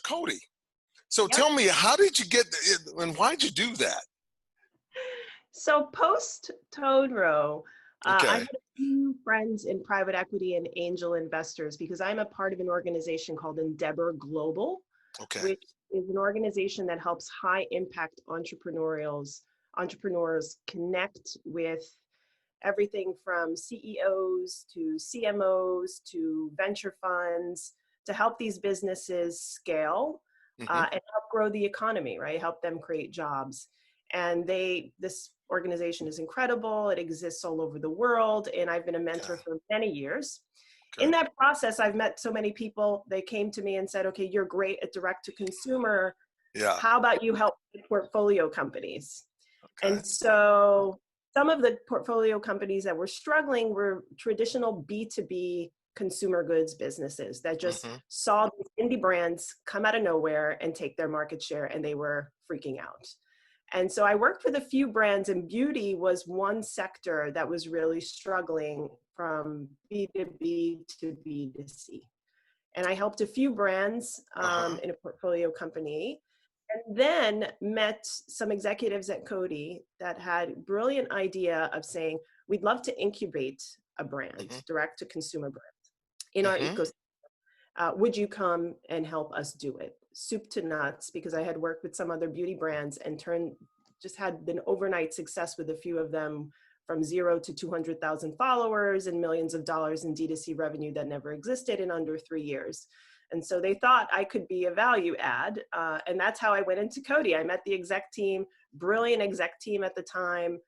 Cody. So Yep. tell me, how did you get, and why'd you do that? So post Toad Row, I Okay. had a few friends in private equity and angel investors because I'm a part of an organization called Endeavor Global, Okay. which is an organization that helps high impact entrepreneurs connect with everything from CEOs to CMOs to venture funds to help these businesses scale Hmm. and help grow the economy, right? Help them create jobs. And this organization is incredible. It exists all over the world. And I've been a Okay. mentor for many years. Okay. In that process, I've met so many people. They came to me and said, okay, you're great at direct to consumer. Yeah. How about you help portfolio companies? Okay. And so some of the portfolio companies that were struggling were traditional B2B consumer goods businesses that just Hmm. saw these indie brands come out of nowhere and take their market share, and they were freaking out. And so I worked with a few brands, and beauty was one sector that was really struggling from B2B to B2C. And I helped a few brands Uh-huh. in a portfolio company, and then met some executives at Coty that had a brilliant idea of saying, we'd love to incubate a brand, Hmm. direct to consumer brand in our Hmm. ecosystem. Would you come and help us do it? Soup to nuts, because I had worked with some other beauty brands and just had an overnight success with a few of them, from 0 to 200,000 followers and millions of dollars in D2C revenue that never existed in under 3 years. And so they thought I could be a value add. And that's how I went into Coty. I met the exec team, brilliant exec team at the time,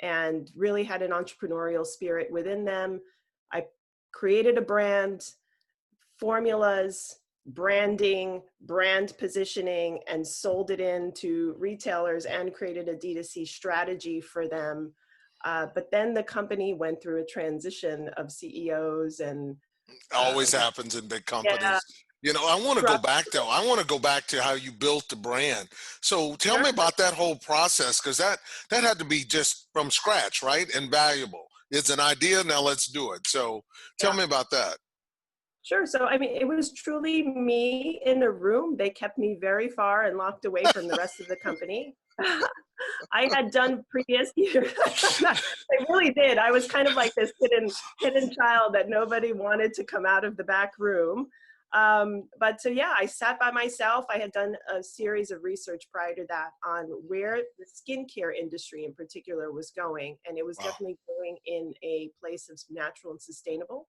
and really had an entrepreneurial spirit within them. I created a brand, formulas, branding, brand positioning, and sold it into retailers and created a D2C strategy for them. But then the company went through a transition of CEOs and Always um, happens in big yeah, companies. You know, I want to go structure. back though. I want to go back to how you built the brand. So tell Sure. me about that whole process, because that had to be just from scratch, right? And valuable. It's an idea. Now let's do it. So tell Yeah. me about that. Sure. So, I mean, it was truly me in a room. They kept me very far and locked away from the rest of the company. I had done previous years. They really did. I was kind of like this hidden child that nobody wanted to come out of the back room. But so, yeah, I sat by myself. I had done a series of research prior to that on where the skincare industry in particular was going. And it was Wow. definitely going in a place of natural and sustainable.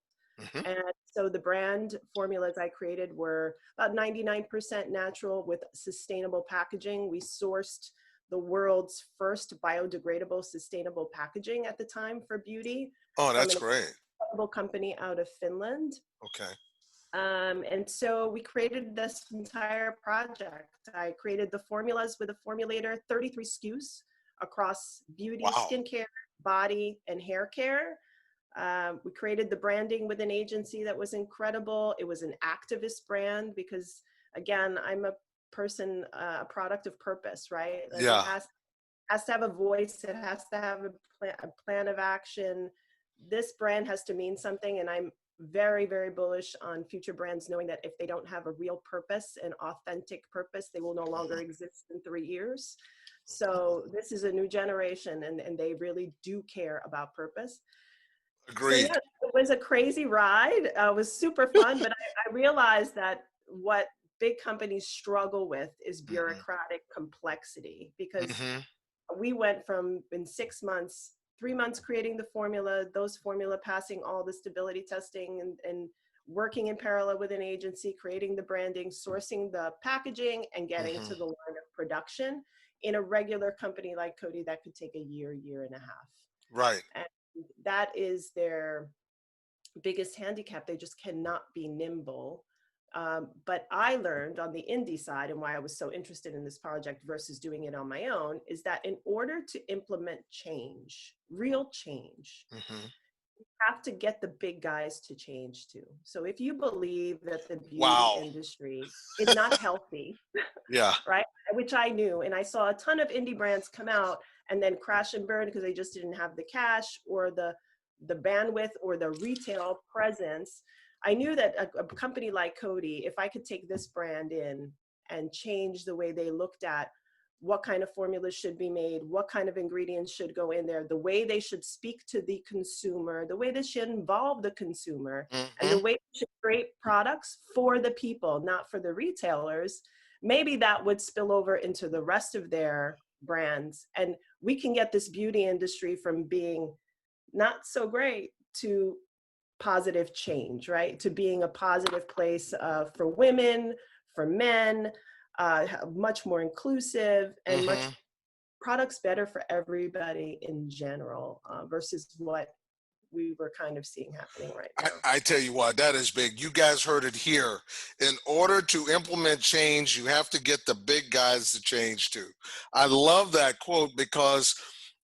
Hmm. And so the brand formulas I created were about 99% natural with sustainable packaging. We sourced the world's first biodegradable sustainable packaging at the time for beauty Oh, from that's an great. incredible company out of Finland. Okay. And so we created this entire project. I created the formulas with a formulator, 33 SKUs across beauty, Wow. skincare, body, and hair care. We created the branding with an agency that was incredible. It was an activist brand because, again, I'm a person, a product of purpose, right? Like it Yeah. has to have a voice. It has to have a plan of action. This brand has to mean something, and I'm very, very bullish on future brands knowing that if they don't have a real purpose, an authentic purpose, they will no longer Mhm. exist in 3 years. So this is a new generation, and they really do care about purpose. So Agreed. yeah, it was a crazy ride. It was super fun, but I realized that what big companies struggle with is Hmm. bureaucratic complexity, because Hmm. we went from in 6 months, 3 months creating the formula, those formula passing all the stability testing and working in parallel with an agency, creating the branding, sourcing the packaging, and getting Hmm. to the line of production in a regular company like Coty that could take a year, year and a half. Right. And that is their biggest handicap. They just cannot be nimble. But I learned on the indie side, and why I was so interested in this project versus doing it on my own, is that in order to implement change, real change, Hmm. you have to get the big guys to change too. So if you believe that the beauty Wow. industry is not healthy, Yeah. right? Which I knew, and I saw a ton of indie brands come out and then crash and burn because they just didn't have the cash or the bandwidth or the retail presence. I knew that a company like Cody, if I could take this brand in and change the way they looked at what kind of formulas should be made, what kind of ingredients should go in there, the way they should speak to the consumer, the way they should involve the consumer, and the Mm-hmm. way they should create products for the people, not for the retailers, maybe that would spill over into the rest of their brands. And we can get this beauty industry from being not so great to positive change, right? To being a positive place for women, for men, much more inclusive and much Mm-hmm. products better for everybody in general versus what we were kind of seeing happening right now. I tell you what, that is big. You guys heard it here. In order to implement change, you have to get the big guys to change too. I love that quote because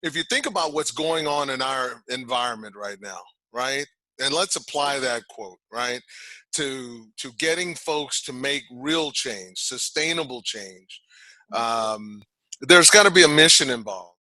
if you think about what's going on in our environment right now, right? And let's apply that quote, right? To getting folks to make real change, sustainable change. Um, there's got to be a mission involved.